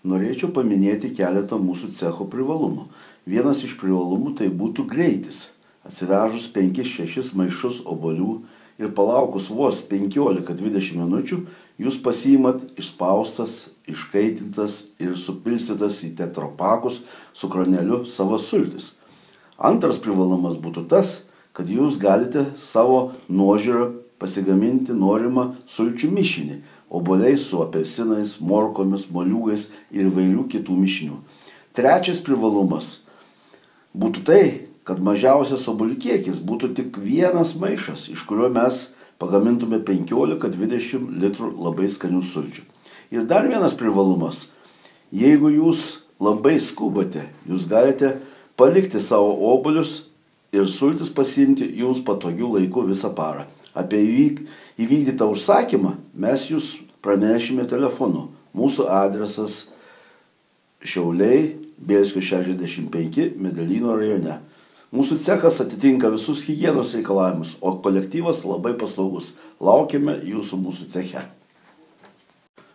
norėčiau paminėti keletą mūsų cecho privalumų. Vienas iš privalumų tai būtų greitis. Atsivežus 5-6 maišus obuolių ir palaukus vos 15-20 minučių, jūs pasiimat išspaustas, iškaitintas ir supilstytas į tetrapakus su kraneliu savo sultis. Antras privalumas būtų tas, kad jūs galite savo nuožiūrą pasigaminti norimą sulčių mišinį, obuoliai su apelsinais, morkomis, moliūgais ir įvairių kitų mišinių. Trečias privalumas būtų tai, kad mažiausias obuolių kiekis būtų tik vienas maišas, iš kurio mes pagamintume 15-20 litrų labai skanių sulčių. Ir dar vienas privalumas. Jeigu jūs labai skubate, jūs galite palikti savo obuolius ir sultis pasiimti jums patogių laikų visą parą. Apie įvykdytą užsakymą mes jūs pranešime telefonu. Mūsų adresas Šiauliai, Bielskio 65, Medelyno rajone. Mūsų cechas atitinka visus higienos reikalavimus, o kolektyvas labai paslaugus. Laukiame jūsų mūsų ceche.